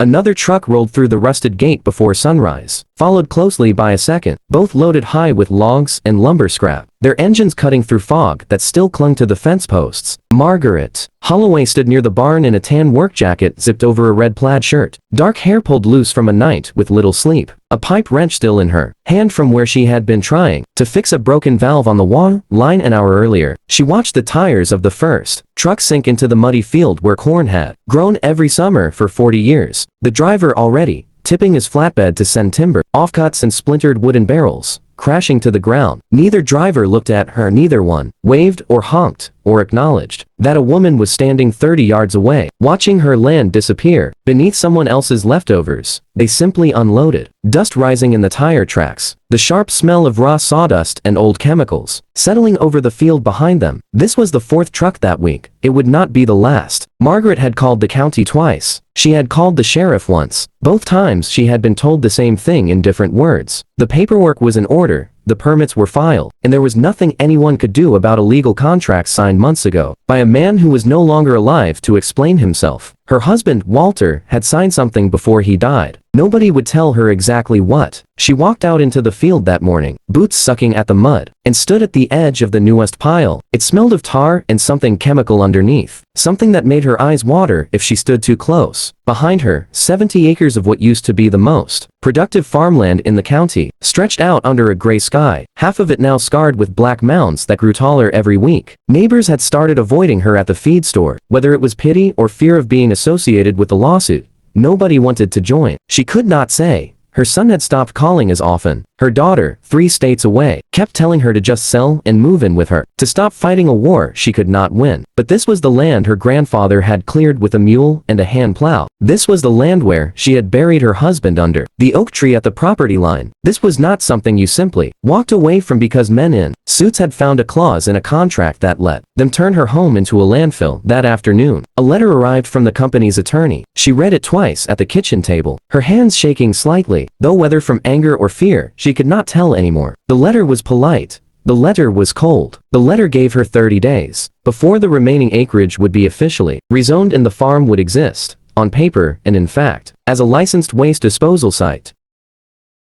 Another truck rolled through the rusted gate before sunrise, followed closely by a second, both loaded high with logs and lumber scrap, their engines cutting through fog that still clung to the fence posts. Margaret Holloway stood near the barn in a tan work jacket zipped over a red plaid shirt, dark hair pulled loose from a night with little sleep, a pipe wrench still in her hand from where she had been trying to fix a broken valve on the water line an hour earlier. She watched the tires of the first truck sink into the muddy field where corn had grown every summer for 40 years. The driver already tipping his flatbed to send timber, offcuts and splintered wooden barrels crashing to the ground. Neither driver looked at her, neither one waved or honked or acknowledged that a woman was standing 30 yards away, watching her land disappear beneath someone else's leftovers. They simply unloaded, dust rising in the tire tracks, the sharp smell of raw sawdust and old chemicals settling over the field behind them. This was the fourth truck that week. It would not be the last. Margaret had called the county twice. She had called the sheriff once. Both times she had been told the same thing in different words. The paperwork was in order, the permits were filed, and there was nothing anyone could do about illegal contracts signed months ago by a man who was no longer alive to explain himself. Her husband, Walter, had signed something before he died. Nobody would tell her exactly what. She walked out into the field that morning, boots sucking at the mud, and stood at the edge of the newest pile. It smelled of tar and something chemical underneath, something that made her eyes water if she stood too close. Behind her, 70 acres of what used to be the most productive farmland in the county stretched out under a gray sky, half of it now scarred with black mounds that grew taller every week. Neighbors had started avoiding her at the feed store, whether it was pity or fear of being associated with the lawsuit. Nobody wanted to join. She could not say. Her son had stopped calling as often. Her daughter, 3 states away, kept telling her to just sell and move in with her, to stop fighting a war she could not win. But this was the land her grandfather had cleared with a mule and a hand plow. This was the land where she had buried her husband under the oak tree at the property line. This was not something you simply walked away from because men in suits had found a clause in a contract that let them turn her home into a landfill. That afternoon, a letter arrived from the company's attorney. She read it twice at the kitchen table, her hands shaking slightly, though whether from anger or fear, she could not tell anymore. The letter was polite. The letter was cold. The letter gave her 30 days before the remaining acreage would be officially rezoned and the farm would exist, on paper and in fact, as a licensed waste disposal site.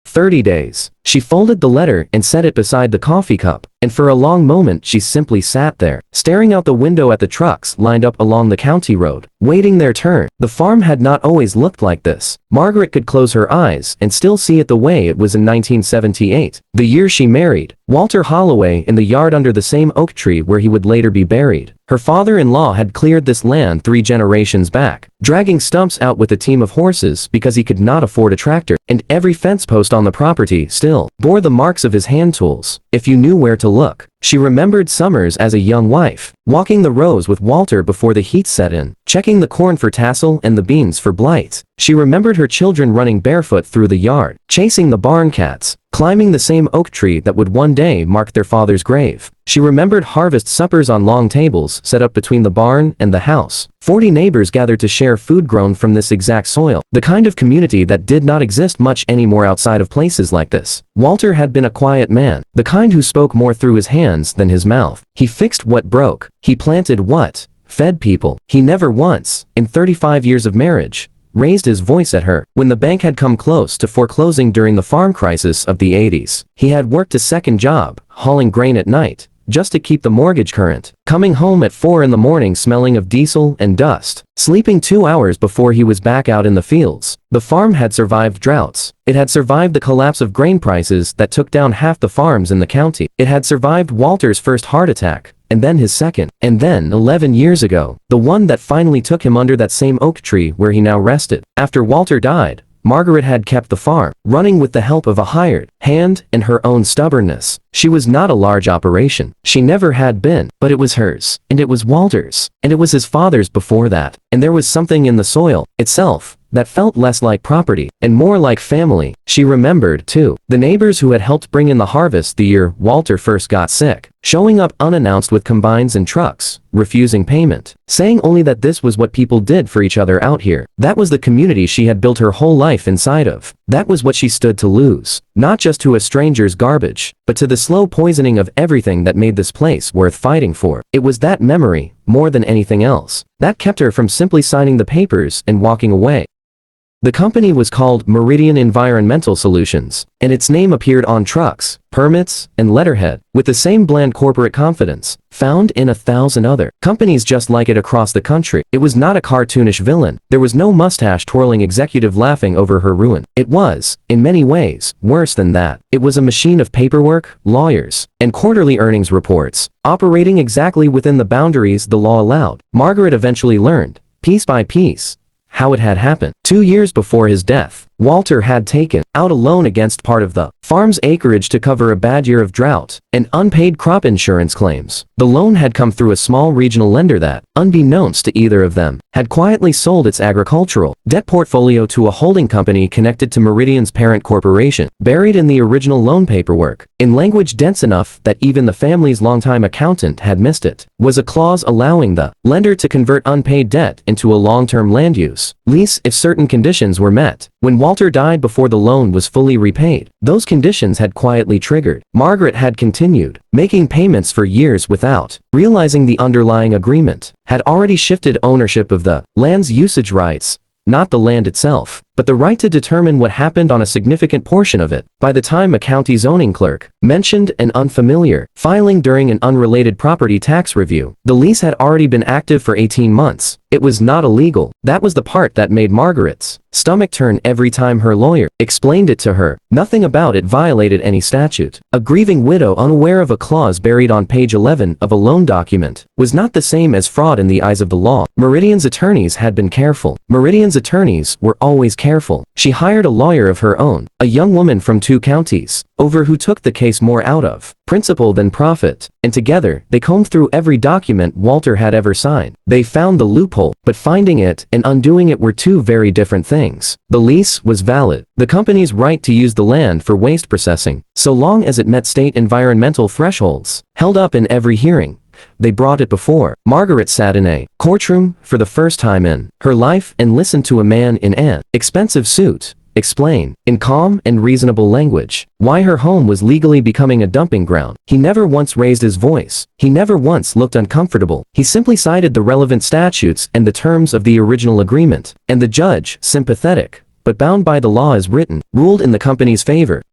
30 days. She folded the letter and set it beside the coffee cup, and for a long moment she simply sat there, staring out the window at the trucks lined up along the county road, waiting their turn. The farm had not always looked like this. Margaret could close her eyes and still see it the way it was in 1978, the year she married Walter Holloway, in the yard under the same oak tree where he would later be buried. Her father-in-law had cleared this land 3 generations back, dragging stumps out with a team of horses because he could not afford a tractor, and every fence post on the property still bore the marks of his hand tools, if you knew where to look. She remembered summers as a young wife, walking the rows with Walter before the heat set in, checking the corn for tassel and the beans for blight. She remembered her children running barefoot through the yard, chasing the barn cats, climbing the same oak tree that would one day mark their father's grave. She remembered harvest suppers on long tables set up between the barn and the house. 40 neighbors gathered to share food grown from this exact soil, the kind of community that did not exist much anymore outside of places like this. Walter had been a quiet man, the kind who spoke more through his hands than his mouth. He fixed what broke. He planted what fed people. He never once, in 35 years of marriage, raised his voice at her. When the bank had come close to foreclosing during the farm crisis of the 80s, he had worked a second job, hauling grain at night, just to keep the mortgage current, coming home at 4 in the morning smelling of diesel and dust, sleeping 2 hours before he was back out in the fields. The farm had survived droughts. It had survived the collapse of grain prices that took down half the farms in the county. It had survived Walter's first heart attack, and then his second, and then 11 years ago, the one that finally took him under that same oak tree where he now rested. After Walter died, Margaret had kept the farm running with the help of a hired hand and her own stubbornness. She was not a large operation. She never had been, but it was hers, and it was Walter's, and it was his father's before that. And there was something in the soil itself that felt less like property and more like family. She remembered, too, the neighbors who had helped bring in the harvest the year Walter first got sick, showing up unannounced with combines and trucks, refusing payment, saying only that this was what people did for each other out here. That was the community she had built her whole life inside of. That was what she stood to lose, not just to a stranger's garbage, but to the slow poisoning of everything that made this place worth fighting for. It was that memory, more than anything else, that kept her from simply signing the papers and walking away. The company was called Meridian Environmental Solutions, and its name appeared on trucks, permits, and letterhead, with the same bland corporate confidence, found in 1,000 other companies just like it across the country. It was not a cartoonish villain. There was no mustache-twirling executive laughing over her ruin. It was, in many ways, worse than that. It was a machine of paperwork, lawyers, and quarterly earnings reports, operating exactly within the boundaries the law allowed. Margaret eventually learned, piece by piece, how it had happened. 2 years before his death, Walter had taken out a loan against part of the farm's acreage to cover a bad year of drought and unpaid crop insurance claims. The loan had come through a small regional lender that, unbeknownst to either of them, had quietly sold its agricultural debt portfolio to a holding company connected to Meridian's parent corporation. Buried in the original loan paperwork, in language dense enough that even the family's longtime accountant had missed it, was a clause allowing the lender to convert unpaid debt into a long-term land use lease if certain conditions were met. When Walter died before the loan was fully repaid, those conditions had quietly triggered. Margaret had continued, making payments for years without realizing the underlying agreement had already shifted ownership of the land's usage rights, not the land itself, but the right to determine what happened on a significant portion of it. By the time a county zoning clerk mentioned an unfamiliar filing during an unrelated property tax review, the lease had already been active for 18 months. It was not illegal. That was the part that made Margaret's stomach turn every time her lawyer explained it to her. Nothing about it violated any statute. A grieving widow unaware of a clause buried on page 11 of a loan document was not the same as fraud in the eyes of the law. Meridian's attorneys had been careful. Meridian's attorneys were always careful. She hired a lawyer of her own, a young woman from 2 counties over who took the case more out of principle than profit, and together they combed through every document Walter had ever signed. They found the loophole, but finding it and undoing it were 2 very different things. The lease was valid, the company's right to use the land for waste processing, so long as it met state environmental thresholds, held up in every hearing they brought it before. Margaret sat in a courtroom for the first time in her life and listened to a man in an expensive suit explain, in calm and reasonable language, why her home was legally becoming a dumping ground. He never once raised his voice. He never once looked uncomfortable. He simply cited the relevant statutes and the terms of the original agreement, and the judge, sympathetic, but bound by the law as written, ruled in the company's favor.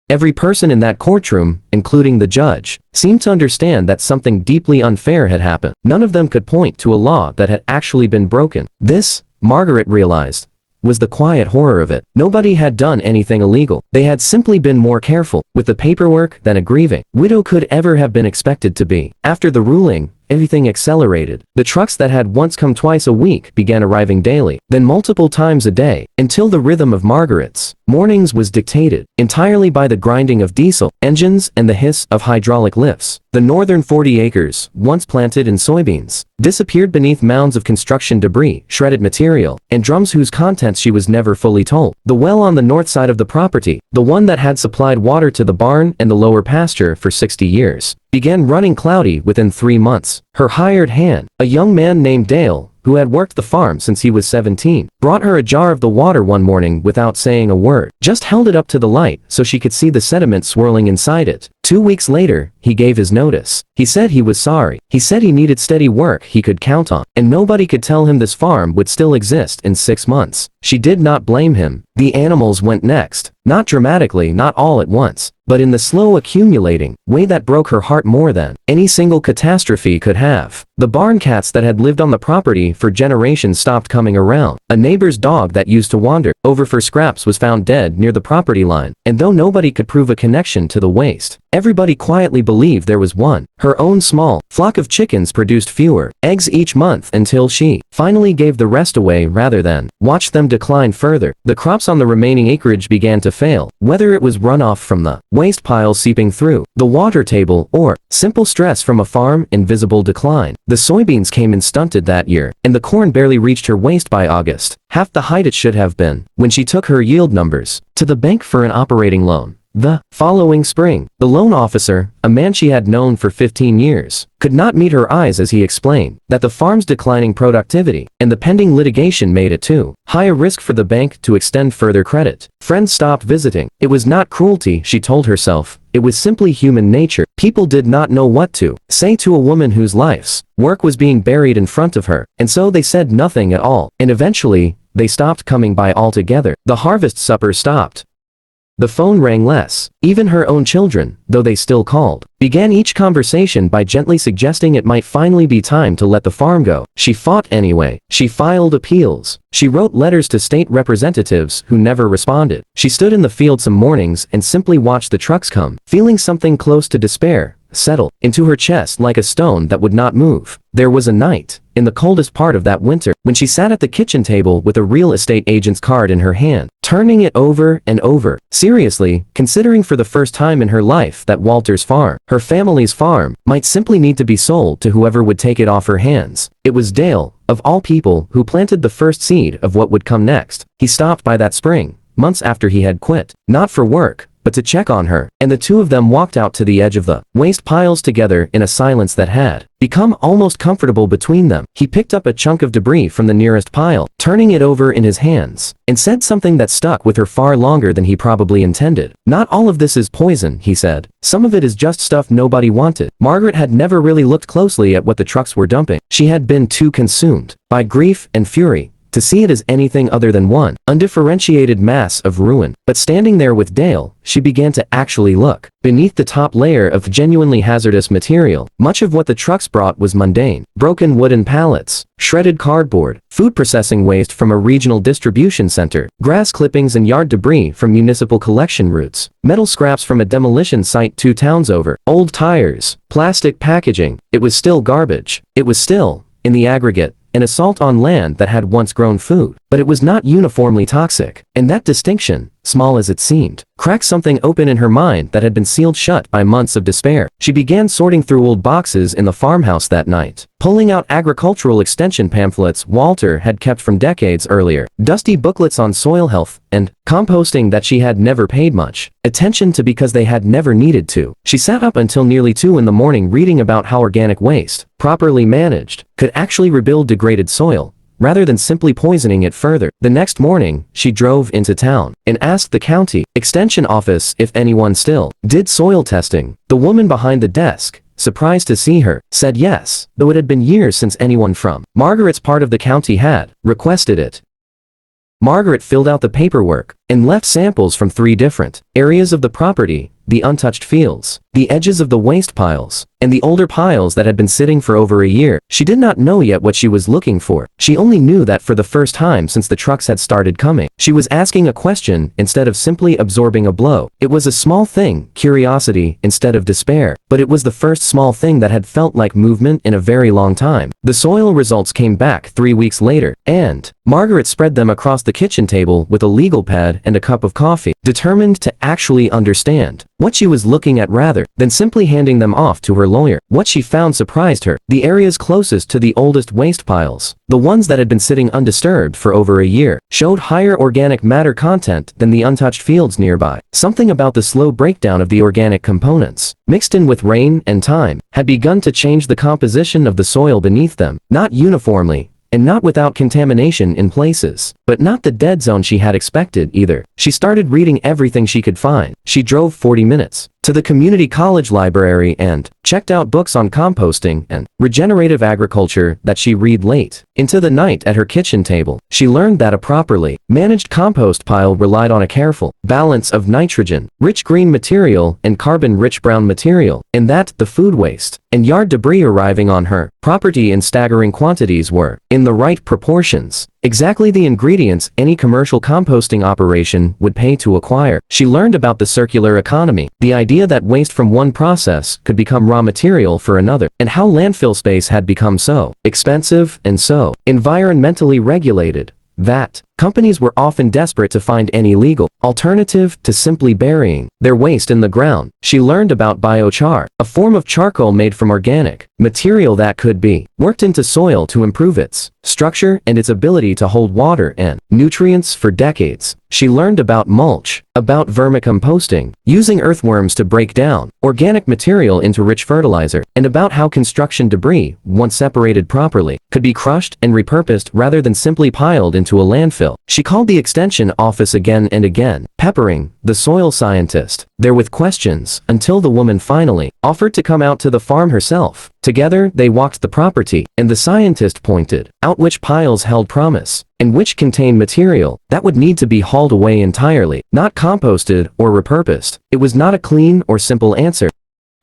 Every person in that courtroom, including the judge, seemed to understand that something deeply unfair had happened. None of them could point to a law that had actually been broken. This, Margaret realized, was the quiet horror of it. Nobody had done anything illegal. They had simply been more careful with the paperwork than a grieving widow could ever have been expected to be. After the ruling, everything accelerated. The trucks that had once come twice a week began arriving daily, then multiple times a day, until the rhythm of Margaret's mornings was dictated entirely by the grinding of diesel engines and the hiss of hydraulic lifts. The northern 40 acres, once planted in soybeans, disappeared beneath mounds of construction debris, shredded material, and drums whose contents she was never fully told. The well on the north side of the property, the one that had supplied water to the barn and the lower pasture for 60 years, began running cloudy within 3 months. Her hired hand, a young man named Dale, who had worked the farm since he was 17, brought her a jar of the water one morning without saying a word, just held it up to the light so she could see the sediment swirling inside it. 2 weeks later, he gave his notice. He said he was sorry. He said he needed steady work he could count on, and nobody could tell him this farm would still exist in 6 months. She did not blame him. The animals went next. Not dramatically, not all at once, but in the slow accumulating way that broke her heart more than any single catastrophe could have. The barn cats that had lived on the property for generations stopped coming around. A neighbor's dog that used to wander over for scraps was found dead near the property line, and though nobody could prove a connection to the waste, everybody quietly believed there was one. Her own small flock of chickens produced fewer eggs each month until she finally gave the rest away rather than watch them decline further. The crops on the remaining acreage began to fail, whether it was runoff from the waste pile seeping through the water table or simple stress from a farm invisible decline. The soybeans came in stunted that year, and the corn barely reached her waist by August, half the height it should have been, when she took her yield numbers to the bank for an operating loan. The following spring, the loan officer, a man she had known for 15 years, could not meet her eyes as he explained that the farm's declining productivity and the pending litigation made it too high a risk for the bank to extend further credit. Friends stopped visiting. It was not cruelty, she told herself. It was simply human nature. People did not know what to say to a woman whose life's work was being buried in front of her, and so they said nothing at all. And eventually, they stopped coming by altogether. The harvest supper stopped. The phone rang less. Even her own children, though they still called, began each conversation by gently suggesting it might finally be time to let the farm go. She fought anyway. She filed appeals. She wrote letters to state representatives who never responded. She stood in the field some mornings and simply watched the trucks come, feeling something close to despair settle into her chest like a stone that would not move. There was a night, in the coldest part of that winter, when she sat at the kitchen table with a real estate agent's card in her hand, turning it over and over, seriously, considering for the first time in her life that Walter's farm, her family's farm, might simply need to be sold to whoever would take it off her hands. It was Dale, of all people, who planted the first seed of what would come next. He stopped by that spring, months after he had quit, not for work, but to check on her, and the two of them walked out to the edge of the waste piles together in a silence that had become almost comfortable between them. He picked up a chunk of debris from the nearest pile, turning it over in his hands, and said something that stuck with her far longer than he probably intended. "Not all of this is poison," he said. "Some of it is just stuff nobody wanted." Margaret had never really looked closely at what the trucks were dumping. She had been too consumed by grief and fury to see it as anything other than one undifferentiated mass of ruin. But standing there with Dale, she began to actually look beneath the top layer of genuinely hazardous material. Much of what the trucks brought was mundane: broken wooden pallets, shredded cardboard, food processing waste from a regional distribution center, grass clippings and yard debris from municipal collection routes, metal scraps from a demolition site 2 towns over, old tires, plastic packaging. It was still garbage. It was still, in the aggregate, an assault on land that had once grown food. But it was not uniformly toxic. And that distinction, small as it seemed, cracked something open in her mind that had been sealed shut by months of despair. She began sorting through old boxes in the farmhouse that night, pulling out agricultural extension pamphlets Walter had kept from decades earlier, dusty booklets on soil health and composting that she had never paid much attention to because they had never needed to. She sat up until nearly 2 in the morning reading about how organic waste, properly managed, could actually rebuild degraded soil, rather than simply poisoning it further. The next morning, she drove into town and asked the county extension office if anyone still did soil testing. The woman behind the desk, surprised to see her, said yes, though it had been years since anyone from Margaret's part of the county had requested it. Margaret filled out the paperwork and left samples from 3 different areas of the property: the untouched fields, the edges of the waste piles, and the older piles that had been sitting for over a year. She did not know yet what she was looking for. She only knew that for the first time since the trucks had started coming, she was asking a question instead of simply absorbing a blow. It was a small thing, curiosity instead of despair, but it was the first small thing that had felt like movement in a very long time. The soil results came back 3 weeks later, and Margaret spread them across the kitchen table with a legal pad and a cup of coffee, determined to actually understand what she was looking at rather than simply handing them off to her lawyer. What she found surprised her. The areas closest to the oldest waste piles, the ones that had been sitting undisturbed for over a year, showed higher organic matter content than the untouched fields nearby. Something about the slow breakdown of the organic components, mixed in with rain and time, had begun to change the composition of the soil beneath them, not uniformly, and not without contamination in places, but not the dead zone she had expected either. She started reading everything she could find. She drove 40 minutes to the community college library and checked out books on composting and regenerative agriculture that she read late into the night at her kitchen table. She learned that a properly managed compost pile relied on a careful balance of nitrogen, rich green material and carbon-rich brown material, and that the food waste and yard debris arriving on her property in staggering quantities were in the right proportions. Exactly the ingredients any commercial composting operation would pay to acquire. She learned about the circular economy, the idea that waste from one process could become raw material for another, and how landfill space had become so expensive and so environmentally regulated that companies were often desperate to find any legal alternative to simply burying their waste in the ground. She learned about biochar, a form of charcoal made from organic material that could be worked into soil to improve its structure and its ability to hold water and nutrients for decades. She learned about mulch, about vermicomposting, using earthworms to break down organic material into rich fertilizer, and about how construction debris, once separated properly, could be crushed and repurposed rather than simply piled into a landfill. landfill. She called the extension office again and again, peppering the soil scientist there with questions, until the woman finally offered to come out to the farm herself. Together, they walked the property, and the scientist pointed out which piles held promise, and which contained material that would need to be hauled away entirely, not composted or repurposed. It was not a clean or simple answer.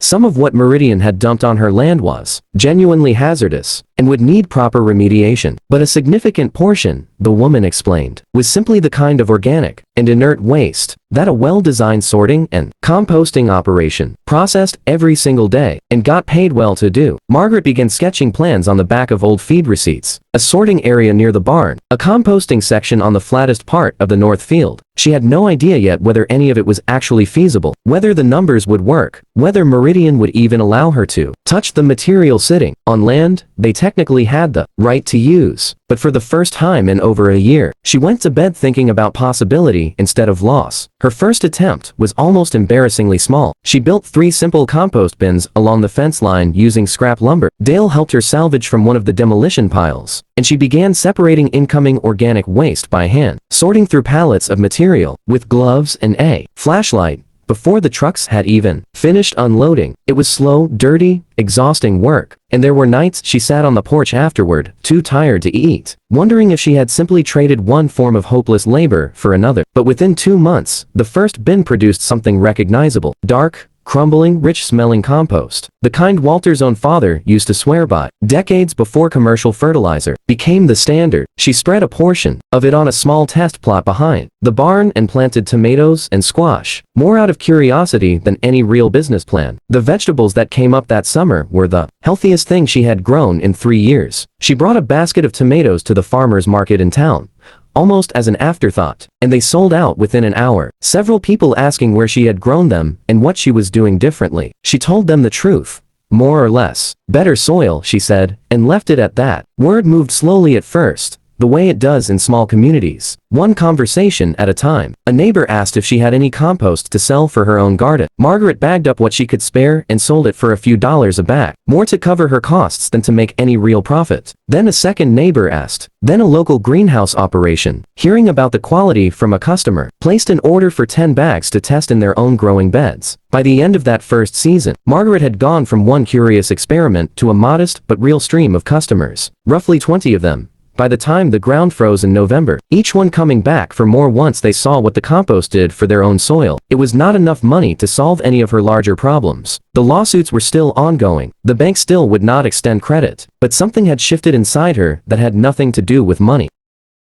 Some of what Meridian had dumped on her land was genuinely hazardous and would need proper remediation, but a significant portion, the woman explained, was simply the kind of organic and inert waste that a well-designed sorting and composting operation processed every single day and got paid well to do. Margaret began sketching plans on the back of old feed receipts, a sorting area near the barn, a composting section on the flattest part of the north field. She had no idea yet whether any of it was actually feasible, whether the numbers would work, whether Meridian would even allow her to touch the material sitting on land they technically had the right to use. But for the first time in over a year, she went to bed thinking about possibility instead of loss. Her first attempt was almost embarrassingly small. She built 3 simple compost bins along the fence line using scrap lumber Dale helped her salvage from one of the demolition piles, and she began separating incoming organic waste by hand, sorting through pallets of material with gloves and a flashlight. Before the trucks had even finished unloading, it was slow, dirty, exhausting work, and there were nights she sat on the porch afterward, too tired to eat, wondering if she had simply traded one form of hopeless labor for another. But within 2 months, the first bin produced something recognizable: dark, crumbling, rich-smelling compost, the kind Walter's own father used to swear by. Decades before commercial fertilizer became the standard, she spread a portion of it on a small test plot behind the barn and planted tomatoes and squash, more out of curiosity than any real business plan. The vegetables that came up that summer were the healthiest thing she had grown in 3 years. She brought a basket of tomatoes to the farmer's market in town, almost as an afterthought, and they sold out within an hour. Several people asking where she had grown them and what she was doing differently. She told them the truth, more or less. Better soil, she said, and left it at that. Word moved slowly at first, the way it does in small communities, one conversation at a time. A neighbor asked if she had any compost to sell for her own garden. Margaret bagged up what she could spare and sold it for a few dollars a bag, more to cover her costs than to make any real profit. Then a second neighbor asked. Then a local greenhouse operation, hearing about the quality from a customer, placed an order for 10 bags to test in their own growing beds. By the end of that first season, Margaret had gone from one curious experiment to a modest but real stream of customers, roughly 20 of them. By the time the ground froze in November, each one coming back for more once they saw what the compost did for their own soil. It was not enough money to solve any of her larger problems. The lawsuits were still ongoing. The bank still would not extend credit. But something had shifted inside her that had nothing to do with money.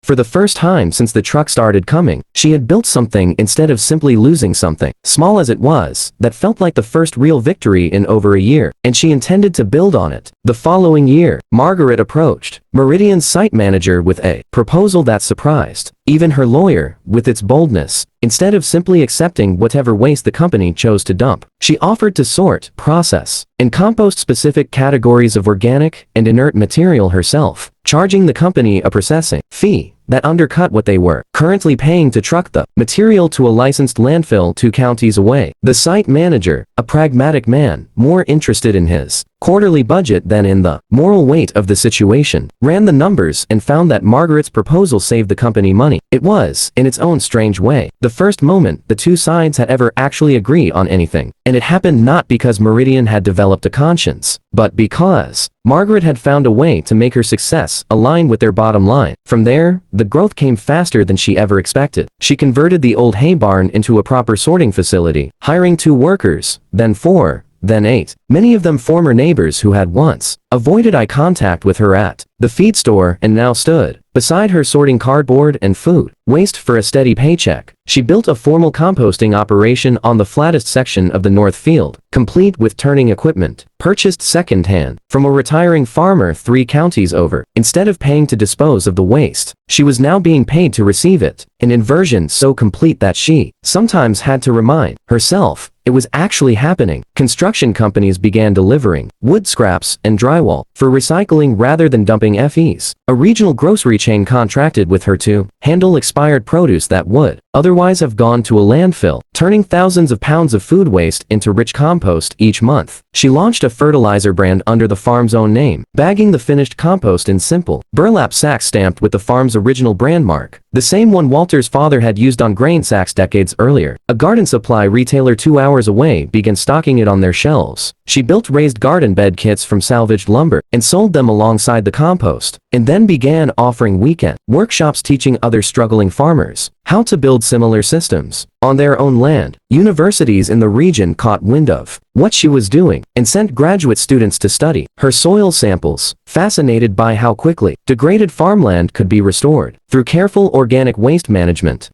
For the first time since the truck started coming, she had built something instead of simply losing something, small as it was, that felt like the first real victory in over a year, and she intended to build on it. The following year, Margaret approached Meridian's site manager with a proposal that surprised even her lawyer with its boldness. Instead of simply accepting whatever waste the company chose to dump, she offered to sort, process, and compost specific categories of organic and inert material herself, charging the company a processing fee that undercut what they were currently paying to truck the material to a licensed landfill 2 counties away. The site manager, a pragmatic man, more interested in his quarterly budget than in the moral weight of the situation, ran the numbers and found that Margaret's proposal saved the company money. It was, in its own strange way, the first moment the 2 sides had ever actually agreed on anything, and it happened not because Meridian had developed a conscience, but because Margaret had found a way to make her success align with their bottom line. From there, the growth came faster than she ever expected. She converted the old hay barn into a proper sorting facility, hiring 2 workers, then 4, then 8, many of them former neighbors who had once avoided eye contact with her at the feed store and now stood beside her sorting cardboard and food waste for a steady paycheck. She built a formal composting operation on the flattest section of the north field, complete with turning equipment, purchased second-hand from a retiring farmer 3 counties over. Instead of paying to dispose of the waste, she was now being paid to receive it, an inversion so complete that she sometimes had to remind herself it was actually happening. Construction companies began delivering wood scraps and drywall for recycling rather than dumping FEs. A regional grocery chain contracted with her to handle expired produce that would otherwise have gone to a landfill, turning thousands of pounds of food waste into rich compost each month. She launched a fertilizer brand under the farm's own name, bagging the finished compost in simple, burlap sacks stamped with the farm's original brand mark, the same one Walter's father had used on grain sacks decades earlier. A garden supply retailer 2 hours away began stocking it on their shelves. She built raised garden bed kits from salvaged lumber and sold them alongside the compost, and then began offering weekend workshops teaching other struggling farmers how to build similar systems on their own land. Universities in the region caught wind of what she was doing and sent graduate students to study her soil samples, fascinated by how quickly degraded farmland could be restored through careful organic waste management.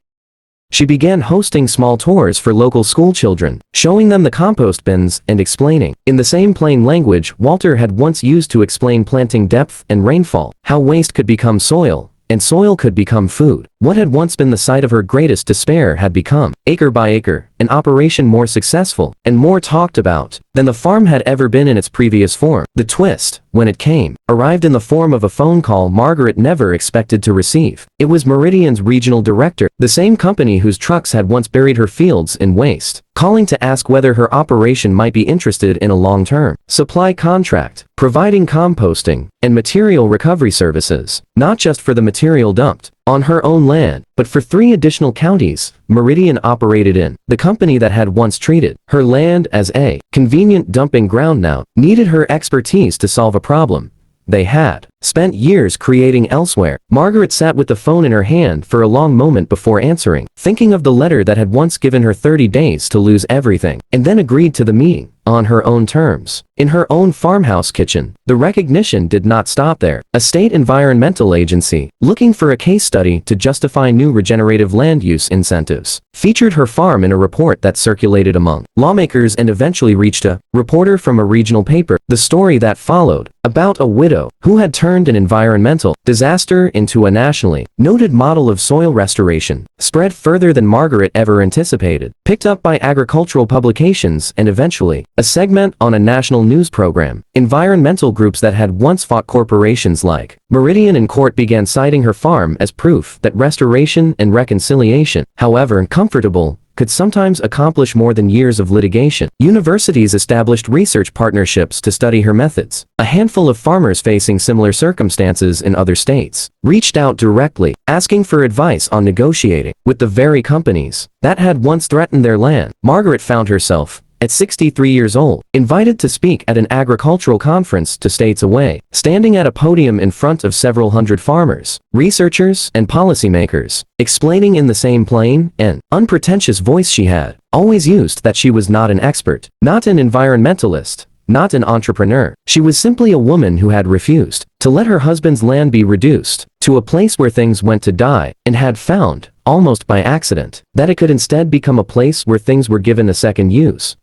She began hosting small tours for local schoolchildren, showing them the compost bins and explaining, in the same plain language Walter had once used to explain planting depth and rainfall, how waste could become soil, and soil could become food. What had once been the site of her greatest despair had become, acre by acre, an operation more successful and more talked about than the farm had ever been in its previous form. The twist, when it came, arrived in the form of a phone call Margaret never expected to receive. It was Meridian's regional director, the same company whose trucks had once buried her fields in waste, calling to ask whether her operation might be interested in a long-term supply contract, providing composting and material recovery services, not just for the material dumped on her own land, but for 3 additional counties Meridian operated in. The company that had once treated her land as a convenient dumping ground now needed her expertise to solve a problem they had spent years creating elsewhere. Margaret sat with the phone in her hand for a long moment before answering, thinking of the letter that had once given her 30 days to lose everything, and then agreed to the meeting on her own terms. In her own farmhouse kitchen, the recognition did not stop there. A state environmental agency, looking for a case study to justify new regenerative land use incentives, featured her farm in a report that circulated among lawmakers and eventually reached a reporter from a regional paper. The story that followed, about a widow who had turned an environmental disaster into a nationally noted model of soil restoration, spread further than Margaret ever anticipated, picked up by agricultural publications and eventually a segment on a national news program. Environmental groups that had once fought corporations like Meridian in court began citing her farm as proof that restoration and reconciliation, however uncomfortable, could sometimes accomplish more than years of litigation. Universities established research partnerships to study her methods. A handful of farmers facing similar circumstances in other states reached out directly, asking for advice on negotiating with the very companies that had once threatened their land. Margaret found herself, at 63 years old, invited to speak at an agricultural conference 2 states away, standing at a podium in front of several hundred farmers, researchers, and policymakers, explaining in the same plain and unpretentious voice she had always used that she was not an expert, not an environmentalist, not an entrepreneur. She was simply a woman who had refused to let her husband's land be reduced to a place where things went to die, and had found, almost by accident, that it could instead become a place where things were given a second use.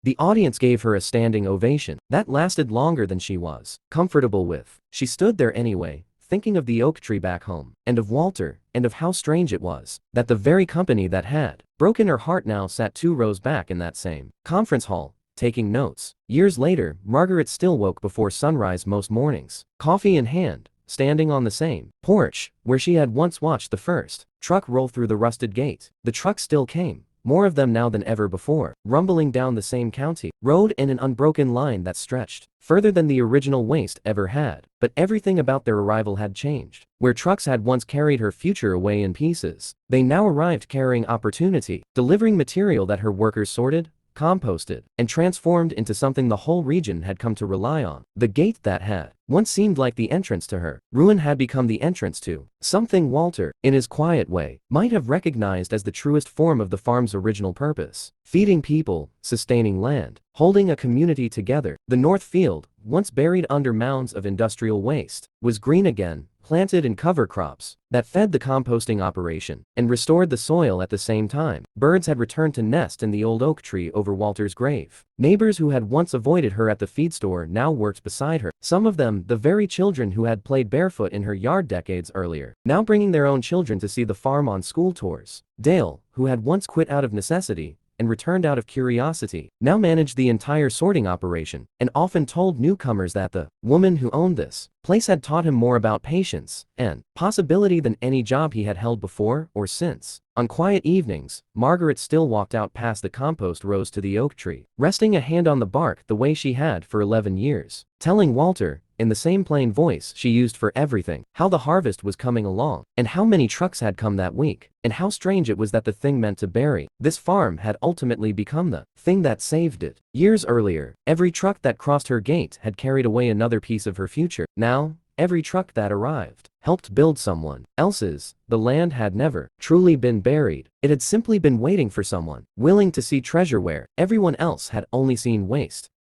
The audience gave her a standing ovation that lasted longer than she was comfortable with. She stood there anyway, thinking of the oak tree back home, and of Walter, and of how strange it was that the very company that had broken her heart now sat 2 rows back in that same conference hall, taking notes. Years later, Margaret still woke before sunrise most mornings, coffee in hand, standing on the same porch where she had once watched the first truck roll through the rusted gate. The trucks still came, more of them now than ever before, rumbling down the same county road in an unbroken line that stretched further than the original waste ever had. But everything about their arrival had changed. Where trucks had once carried her future away in pieces, they now arrived carrying opportunity, delivering material that her workers sorted, composted, and transformed into something the whole region had come to rely on. The gate that had once seemed like the entrance to her ruin had become the entrance to something Walter, in his quiet way, might have recognized as the truest form of the farm's original purpose: feeding people, sustaining land, holding a community together. The North Field, once buried under mounds of industrial waste, was green again, planted in cover crops that fed the composting operation and restored the soil at the same time. Birds had returned to nest in the old oak tree over Walter's grave. Neighbors who had once avoided her at the feed store now worked beside her, some of them the very children who had played barefoot in her yard decades earlier, now bringing their own children to see the farm on school tours. Dale, who had once quit out of necessity and returned out of curiosity, now managed the entire sorting operation, and often told newcomers that the woman who owned this place had taught him more about patience and possibility than any job he had held before or since. On quiet evenings, Margaret still walked out past the compost rows to the oak tree, resting a hand on the bark the way she had for 11 years, telling Walter, in the same plain voice she used for everything, how the harvest was coming along, and how many trucks had come that week, and how strange it was that the thing meant to bury this farm had ultimately become the thing that saved it. Years earlier, every truck that crossed her gate had carried away another piece of her future. Now, every truck that arrived helped build someone else's. The land had never truly been buried. It had simply been waiting for someone willing to see treasure where everyone else had only seen waste.